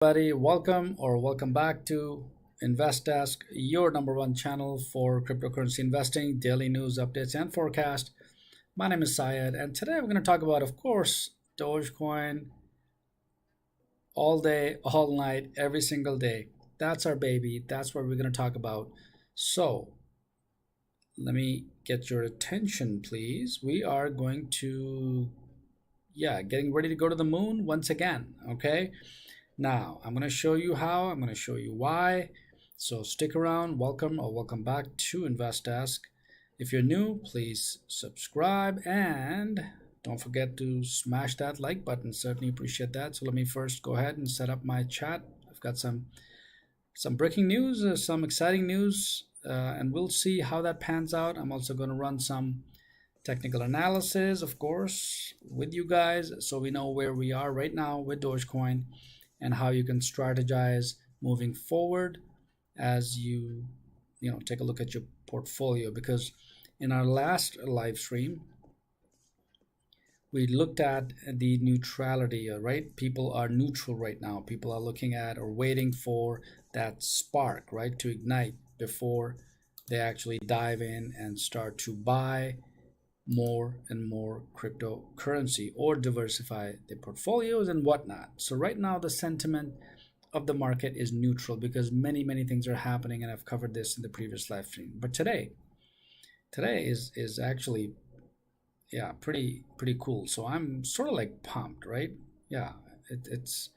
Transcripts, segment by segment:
Everybody, welcome back to Invest Desk, your number one channel for cryptocurrency investing, daily news updates and forecast. My name is Syed, and today we're going to talk about, of course, Dogecoin all day, all night, every single day. That's our baby. That's what we're going to talk about. So let me get your attention, please. We are going to, getting ready to go to the moon once again. Okay. Now, I'm going to show you how, I'm going to show you why. So stick around. Welcome back to Invest Desk. If you're new, please subscribe and don't forget to smash that like button. Certainly appreciate that. So let me first go ahead and set up my chat. I've got some breaking news, some exciting news, and we'll see how that pans out. I'm also going to run some technical analysis, of course, with you guys so we know where we are right now with Dogecoin and how you can strategize moving forward as you take a look at your portfolio. Because in our last live stream we looked at the neutrality, right? People are neutral right now. People are looking at or waiting for that spark, right, to ignite before they actually dive in and start to buy more and more cryptocurrency or diversify their portfolios and whatnot. So right now the sentiment of the market is neutral because many things are happening, and I've covered this in the previous live stream. But today is actually pretty cool. So I'm sort of like pumped, right? It's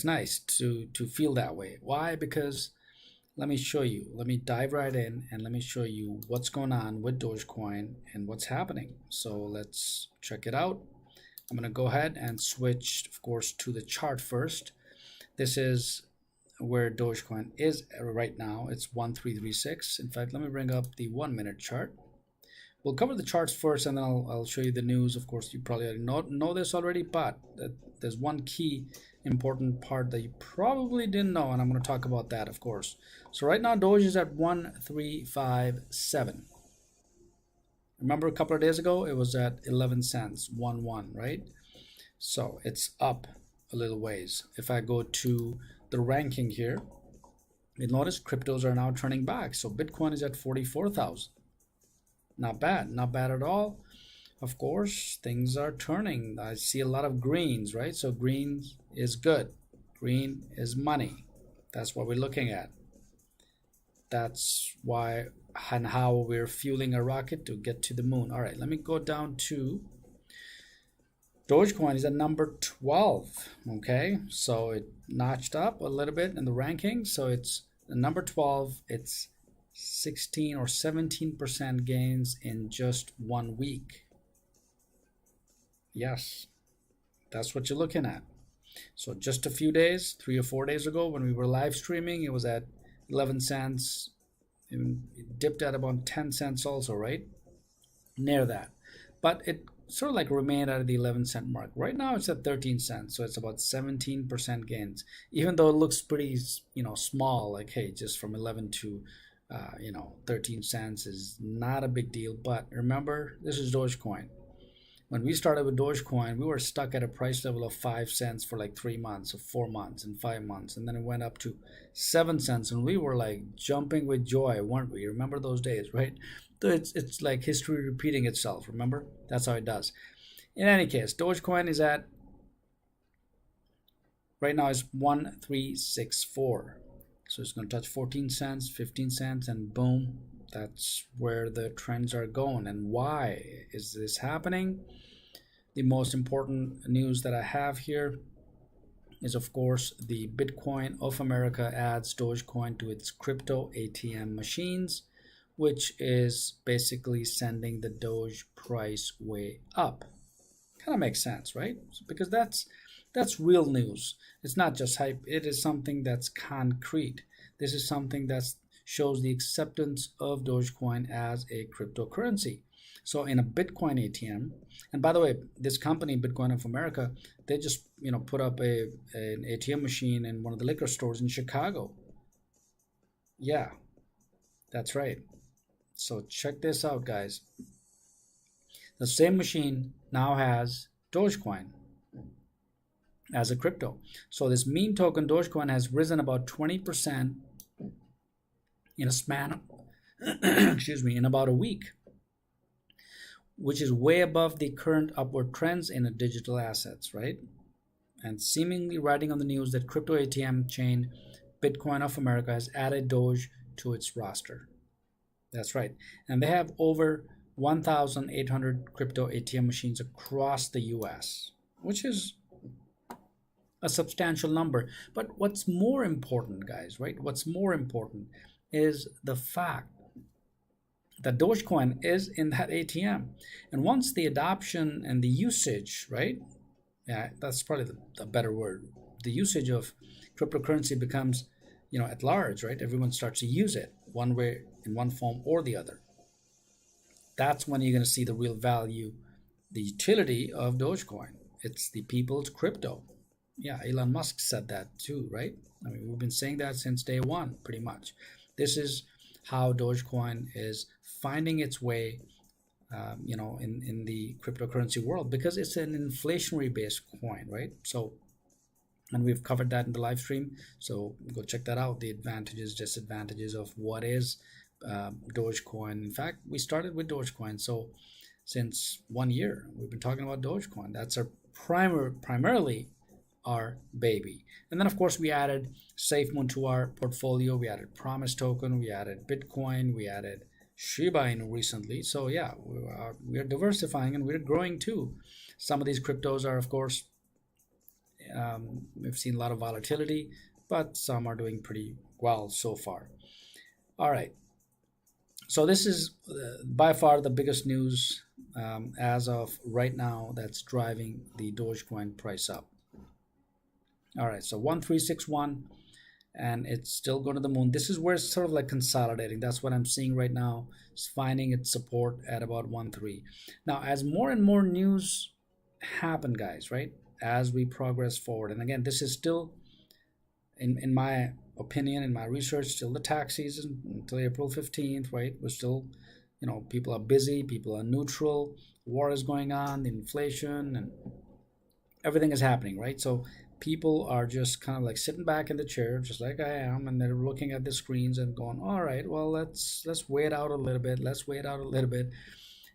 nice to feel that way. Why? Because let me show you. Let me dive right in and let me show you what's going on with Dogecoin and what's happening. So let's check it out. I'm going to go ahead and switch, of course, to the chart first. This is where Dogecoin is right now. It's 1336. In fact, let me bring up the 1 minute chart. We'll cover the charts first and then I'll show you the news. Of course, you probably already know this already, but there's one key important part that you probably didn't know, and I'm going to talk about that, of course. So right now Doge is at 1357. Remember a couple of days ago it was at 11 cents, 1 right? So it's up a little ways. If I go to the ranking here, you'll notice cryptos are now turning back. So Bitcoin is at 44,000. Not bad at all. Of course, things are turning. I see a lot of greens, right? So green is good. Green is money. That's what we're looking at. That's why and how we're fueling a rocket to get to the moon. All right, let me go down to Dogecoin is at number 12. Okay, so it notched up a little bit in the ranking. So it's number 12. It's 16 or 17% gains in just 1 week. Yes, that's what you're looking at. So just a few days, 3 or 4 days ago when we were live streaming, it was at 11 cents. It dipped at about 10 cents also, right? Near that. But it sort of like remained at the 11-cent mark. Right now it's at 13 cents, so it's about 17% gains. Even though it looks pretty, small, like, hey, just from 11 to 13 cents is not a big deal. But remember, this is Dogecoin. When we started with Dogecoin, we were stuck at a price level of 5 cents for like 3 months or 4 months and 5 months. And then it went up to 7 cents. And we were like jumping with joy, weren't we? Remember those days, right? It's like history repeating itself, remember? That's how it does. In any case, Dogecoin is at, right now is 1364. So it's going to touch 14 cents, 15 cents, and boom, that's where the trends are going. And why is this happening? The most important news that I have here is, of course, the Bitcoin of America adds Dogecoin to its crypto ATM machines, which is basically sending the Doge price way up. Kind of makes sense, right? Because that's real news. It's not just hype. It is something that's concrete. This is something that shows the acceptance of Dogecoin as a cryptocurrency. So in a Bitcoin ATM, and by the way, this company, Bitcoin of America, they just put up an ATM machine in one of the liquor stores in Chicago. Yeah, that's right. So check this out, guys. The same machine now has Dogecoin. as a crypto. So this meme token Dogecoin has risen about 20% in a span excuse me, in about a week, which is way above the current upward trends in digital assets, right? And seemingly riding on the news that crypto ATM chain Bitcoin of America has added Doge to its roster. That's right. And they have over 1,800 crypto ATM machines across the US, which is a substantial number. But what's more important, guys, right? What's more important is the fact that Dogecoin is in that ATM. And once the adoption and the usage, right? Yeah, that's probably the better word. The usage of cryptocurrency becomes, at large, right? Everyone starts to use it one way, in one form or the other. That's when you're going to see the real value, the utility of Dogecoin. It's the people's crypto. Yeah, Elon Musk said that too, right? I mean, we've been saying that since day one, pretty much. This is how Dogecoin is finding its way, in the cryptocurrency world, because it's an inflationary based coin, right? So, and we've covered that in the live stream. So go check that out. The advantages, disadvantages of what is Dogecoin. In fact, we started with Dogecoin. So since 1 year, we've been talking about Dogecoin. That's our primarily our baby. And then of course we added SafeMoon to our portfolio. We added Promise Token. We added Bitcoin. We added Shiba Inus recently. So yeah, we are diversifying and we're growing too. Some of these cryptos are, of course, we've seen a lot of volatility, but some are doing pretty well so far. All right. So this is by far the biggest news as of right now that's driving the Dogecoin price up. All right, so 1361, and it's still going to the moon. This is where it's sort of like consolidating. That's what I'm seeing right now. It's finding its support at about 1.3. Now, as more and more news happen, guys, right, as we progress forward, and again, this is still, in my opinion, in my research, still the tax season until April 15th, right? We're still, people are busy, people are neutral, war is going on, the inflation, and everything is happening, right? So people are just kind of like sitting back in the chair, just like I am, and they're looking at the screens and going, all right, well, let's wait out a little bit. Let's wait out a little bit.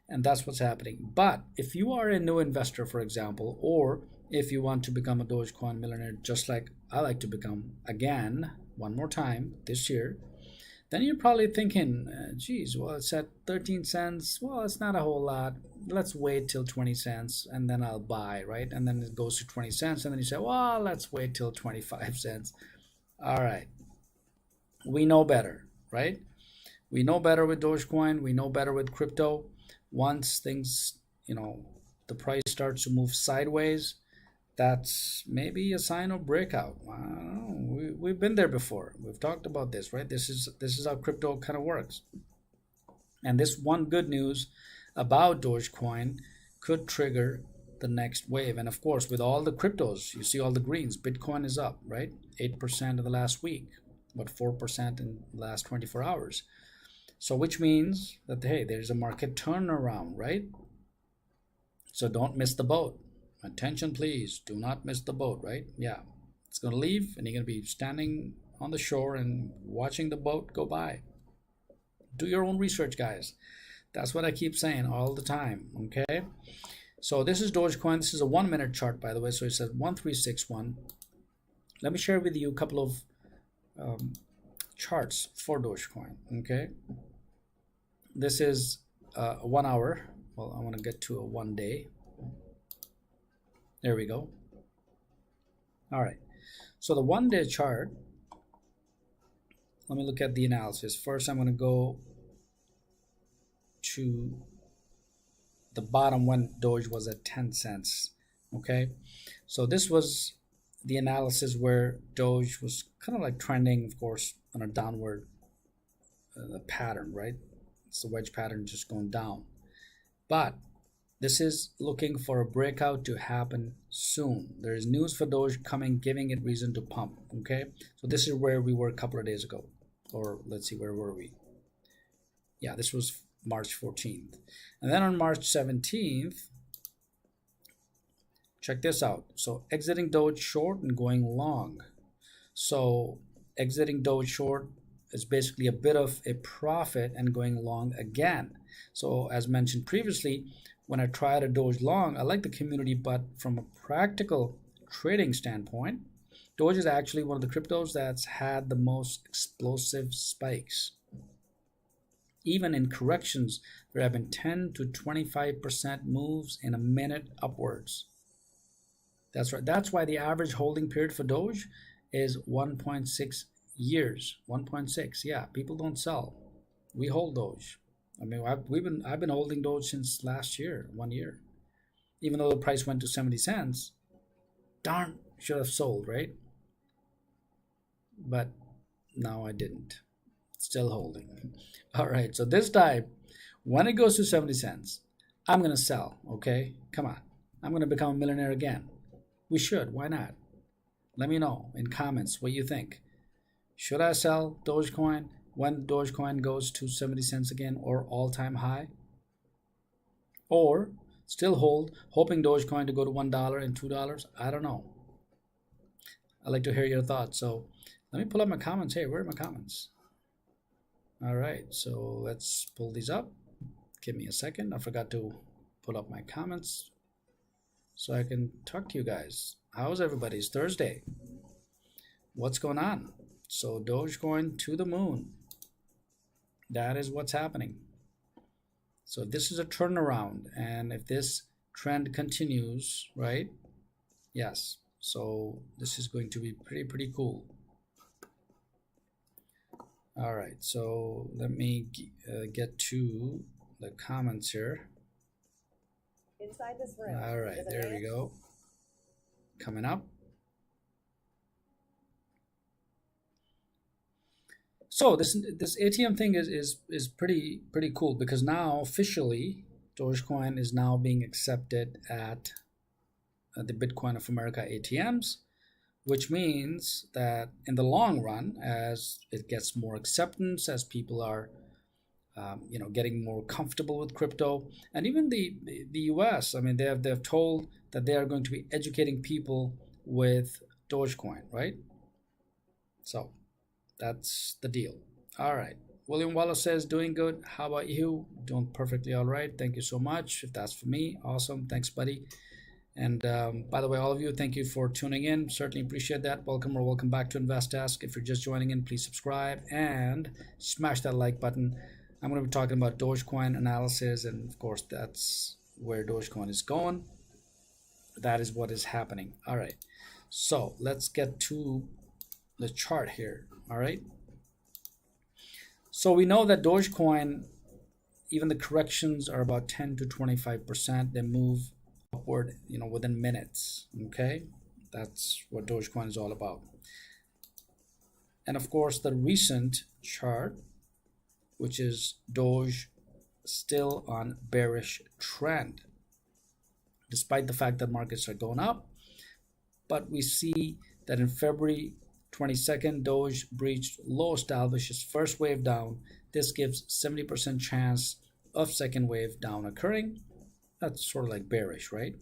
And that's what's happening. But if you are a new investor, for example, or if you want to become a Dogecoin millionaire, just like I like to become again, one more time this year, then you're probably thinking, geez, well, it's at 13 cents. Well, it's not a whole lot. Let's wait till 20 cents and then I'll buy, right? And then it goes to 20 cents. And then you say, well, let's wait till 25 cents. All right. We know better, right? We know better with Dogecoin. We know better with crypto. Once things, the price starts to move sideways, that's maybe a sign of breakout. I don't know. We've been there before. We've talked about this, right? This is how crypto kind of works. And this one good news about Dogecoin could trigger the next wave. And of course, with all the cryptos, you see all the greens. Bitcoin is up, right? 8% in the last week, but 4% in the last 24 hours. So which means that, hey, there's a market turnaround, right? So don't miss the boat. Attention, please. Do not miss the boat, right? Yeah. It's going to leave and you're going to be standing on the shore and watching the boat go by. Do your own research, guys. That's what I keep saying all the time, okay? So this is Dogecoin. This is a 1 minute chart, by the way. So it says 1361. Let me share with you a couple of charts for Dogecoin, okay? This is 1 hour. Well, I want to get to a 1 day. There we go. All right. So the 1 day chart, let me look at the analysis. First, I'm going to go to the bottom when Doge was at 10 cents. Okay. So this was the analysis where Doge was kind of like trending, of course, on a downward pattern, right? It's the wedge pattern just going down. But this is looking for a breakout to happen soon. There is news for Doge coming, giving it reason to pump, okay? So this is where we were a couple of days ago. Or let's see, where were we? Yeah, this was March 14th. And then on March 17th, check this out. So exiting Doge short and going long. So exiting Doge short is basically a bit of a profit and going long again. So as mentioned previously, when I tried a Doge long, I like the community, but from a practical trading standpoint, Doge is actually one of the cryptos that's had the most explosive spikes. Even in corrections, there have been 10 to 25% moves in a minute upwards. That's right. That's why the average holding period for Doge is 1.6 years. 1.6. Yeah, people don't sell. We hold Doge. I mean, I've been holding Doge since last year, 1 year. Even though the price went to 70 cents, darn, should have sold, right? But now I didn't. Still holding. All right, so this time, when it goes to 70 cents, I'm going to sell, okay? Come on. I'm going to become a millionaire again. We should. Why not? Let me know in comments what you think. Should I sell Dogecoin when Dogecoin goes to 70 cents again or all-time high? Or still hold, hoping Dogecoin to go to $1 and $2? I don't know. I'd like to hear your thoughts. So let me pull up my comments. Hey, where are my comments? All right, so let's pull these up. Give me a second. I forgot to pull up my comments so I can talk to you guys. How's everybody? It's Thursday. What's going on? So Dogecoin to the moon. That is what's happening. So this is a turnaround, and if this trend continues, right? Yes. So this is going to be pretty cool. All right, so let me get to the comments here. Inside this room. All right, there we go. Coming up. So this ATM thing is pretty cool, because now officially Dogecoin is now being accepted at the Bitcoin of America ATMs, which means that in the long run, as it gets more acceptance, as people are getting more comfortable with crypto, and even the US, I mean, they've told that they are going to be educating people with Dogecoin, right? So that's the deal. All right. William Wallace says, doing good. How about you? Doing perfectly all right. Thank you so much. If that's for me, awesome. Thanks, buddy. And by the way, all of you, thank you for tuning in. Certainly appreciate that. Welcome back to InvestDesk. If you're just joining in, please subscribe and smash that like button. I'm going to be talking about Dogecoin analysis, and of course, that's where Dogecoin is going. That is what is happening. All right. So let's get to the chart here. All right. So we know that Dogecoin, even the corrections are about 10 to 25%. They move upward, within minutes. Okay, that's what Dogecoin is all about. And of course, the recent chart, which is Doge still on bearish trend, despite the fact that markets are going up. But we see that in February 22nd, Doge breached low, establishes first wave down. This gives 70% chance of second wave down occurring. That's sort of like bearish, right?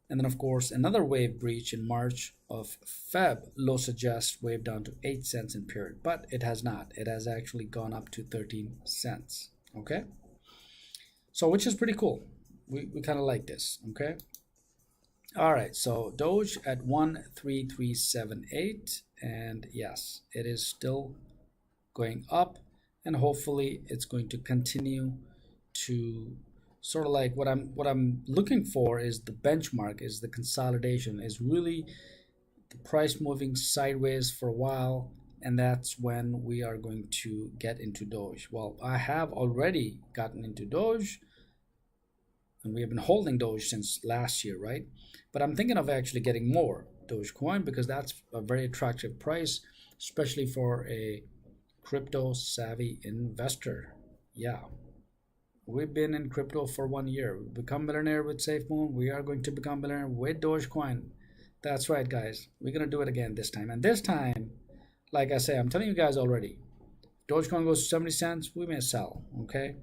And then, of course, another wave breach in March of Feb. Low suggests wave down to 8 cents in period, but it has not. It has actually gone up to 13 cents. Okay? So, which is pretty cool. We kind of like this. Okay? All right. So, Doge at 13378. And yes, it is still going up. And hopefully, it's going to continue to sort of like what I'm looking for is the benchmark, is the consolidation, is really the price moving sideways for a while, and that's when we are going to get into Doge. Well, I have already gotten into Doge, and we have been holding Doge since last year, right? But I'm thinking of actually getting more Dogecoin, because that's a very attractive price, especially for a crypto savvy investor. Yeah. We've been in crypto for 1 year. We've become millionaire with SafeMoon. We are going to become millionaire with Dogecoin. That's right, guys. We're going to do it again this time. And this time, like I say, I'm telling you guys already, Dogecoin goes to 70 cents, we may sell, okay?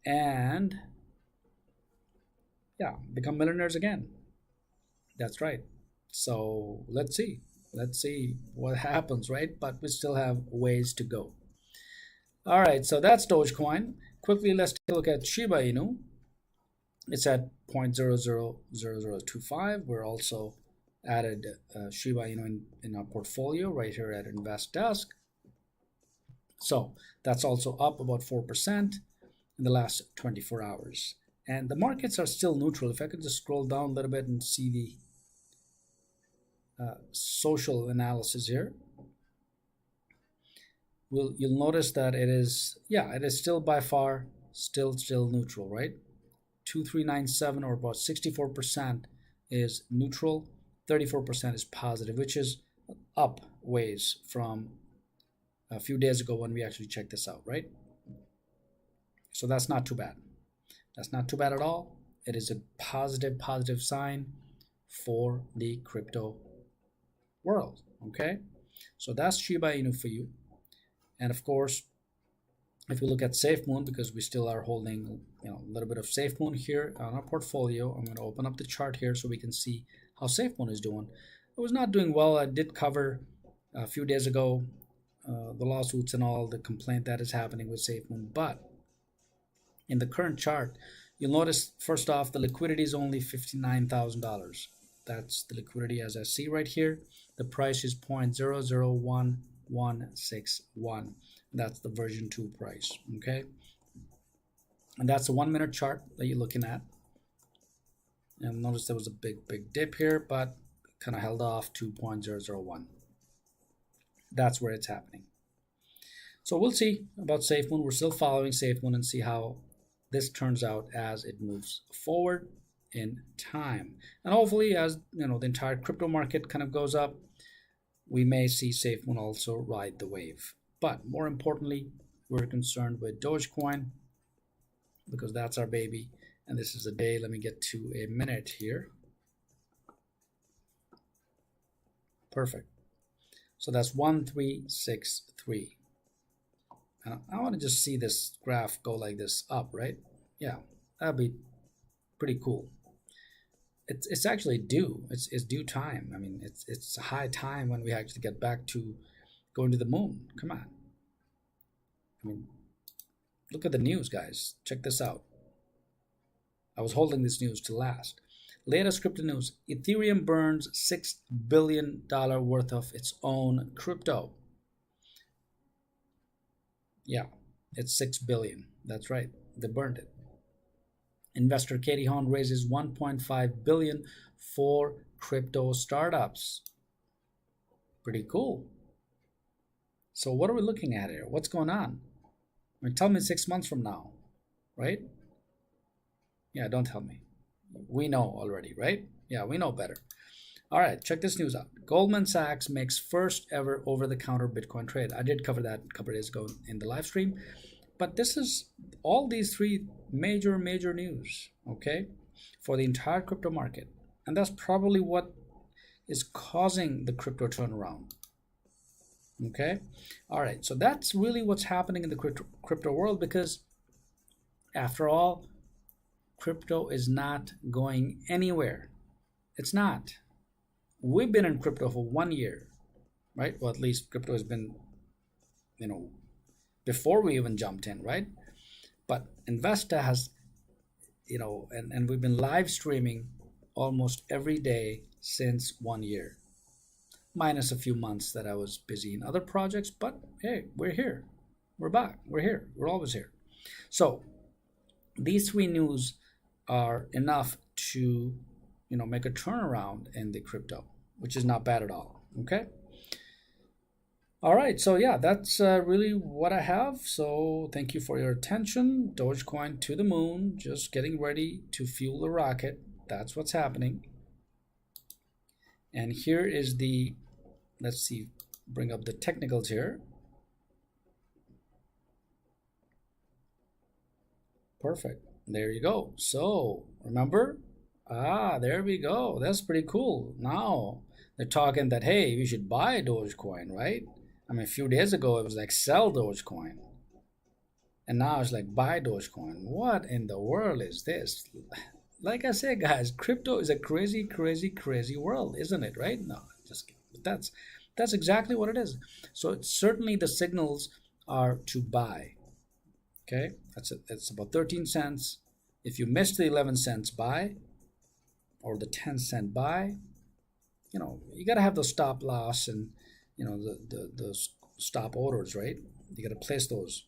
And yeah, become millionaires again. That's right. So let's see. Let's see what happens, right? But we still have ways to go. All right, so that's Dogecoin. Quickly, let's take a look at Shiba Inu. It's at 0.000025. We're also added Shiba Inu in our portfolio right here at Invest Desk. So that's also up about 4% in the last 24 hours. And the markets are still neutral. If I could just scroll down a little bit and see the social analysis here, you'll notice that it is still by far still neutral, right? 2397, or about 64%, is neutral, 34% is positive, which is up ways from a few days ago when we actually checked this out, right? So that's not too bad. That's not too bad at all. It is a positive sign for the crypto world. Okay, so that's Shiba Inu for you. And of course, if you look at SafeMoon, because we still are holding a little bit of SafeMoon here on our portfolio, I'm going to open up the chart here so we can see how SafeMoon is doing. It was not doing well. I did cover a few days ago the lawsuits and all the complaint that is happening with SafeMoon, but in the current chart, you'll notice first off the liquidity is only $59,000. That's the liquidity as I see right here. The price is 0.001161. That's the version 2 price. Okay, and that's a 1 minute chart that you're looking at. And notice there was a big dip here, but kind of held off 2.001. That's where it's happening. So we'll see about SafeMoon. We're still following SafeMoon and see how this turns out as it moves forward in time. And hopefully, as the entire crypto market kind of goes up, we may see SafeMoon also ride the wave. But more importantly, we're concerned with Dogecoin because that's our baby. And this is a day. Let me get to a minute here. Perfect. So that's 1363. And I want to just see this graph go like this up, right? Yeah, that'd be pretty cool. It's actually due. It's due time. I mean, it's a high time when we actually get back to going to the moon. Come on. I mean, look at the news, guys. Check this out. I was holding this news to last. Latest crypto news. Ethereum burns $6 billion worth of its own crypto. Yeah, it's 6 billion. That's right. They burned it. Investor Katie Hahn raises 1.5 billion for crypto startups. Pretty cool. So what are we looking at here? What's going on? I mean, tell me 6 months from now, right? Yeah, don't tell me. We know already, right? Yeah, we know better. All right, check this news out. Goldman Sachs makes first ever over-the-counter Bitcoin trade. I did cover that a couple of days ago in the live stream. But this is all these three major news, okay, for the entire crypto market. And that's probably what is causing the crypto turnaround. Okay, all right, so that's really what's happening in the crypto world, because after all, crypto is not going anywhere. It's not. We've been in crypto for 1 year, right? Well, at least crypto has been, before we even jumped in, right? But Investa has, and we've been live streaming almost every day since 1 year, minus a few months that I was busy in other projects. But hey, we're here. We're back. We're here. We're always here. So these three news are enough to, make a turnaround in the crypto, which is not bad at all. Okay. All right, so yeah, that's really what I have. So thank you for your attention. Dogecoin to the moon, just getting ready to fuel the rocket. That's what's happening. And here is the, let's see, bring up the technicals here. Perfect. There you go. So remember, there we go. That's pretty cool. Now they're talking that, hey, we should buy Dogecoin, right? I mean, a few days ago, it was like sell Dogecoin. And now it's like buy Dogecoin. What in the world is this? like I say, guys, crypto is a crazy, crazy, crazy world, isn't it? Right? No, just kidding. But that's exactly what it is. So it's certainly the signals are to buy. Okay, that's it. It's about 13 cents. If you missed the 11 cents buy or the 10-cent buy, you got to have the stop loss and the stop orders, right? You got to place those.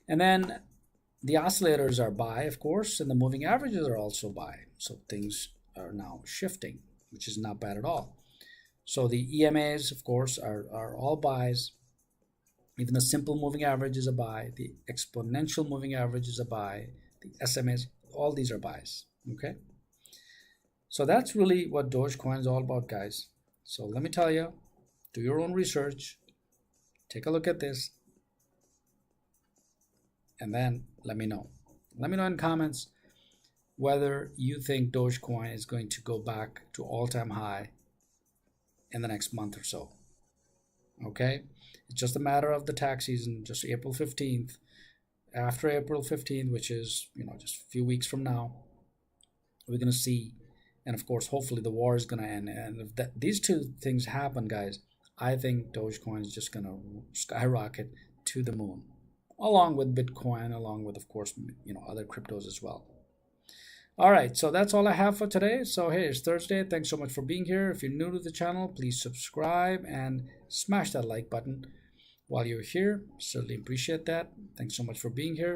And then the oscillators are buy, of course, and the moving averages are also buy. So things are now shifting, which is not bad at all. So the EMAs, of course, are all buys. Even the simple moving average is a buy. The exponential moving average is a buy. The SMAs, all these are buys. Okay. So that's really what Dogecoin is all about, guys. So let me tell you, do your own research, take a look at this, and then let me know. Let me know in comments whether you think Dogecoin is going to go back to all-time high in the next month or so. Okay? It's just a matter of the tax season, just April 15th. After April 15th, which is, just a few weeks from now, we're going to see. And of course, hopefully the war is going to end. And if these two things happen, guys, I think Dogecoin is just going to skyrocket to the moon, along with Bitcoin, along with, of course, other cryptos as well. All right, so that's all I have for today. So hey, it's Thursday. Thanks so much for being here. If you're new to the channel, please subscribe and smash that like button while you're here. Certainly appreciate that. Thanks so much for being here.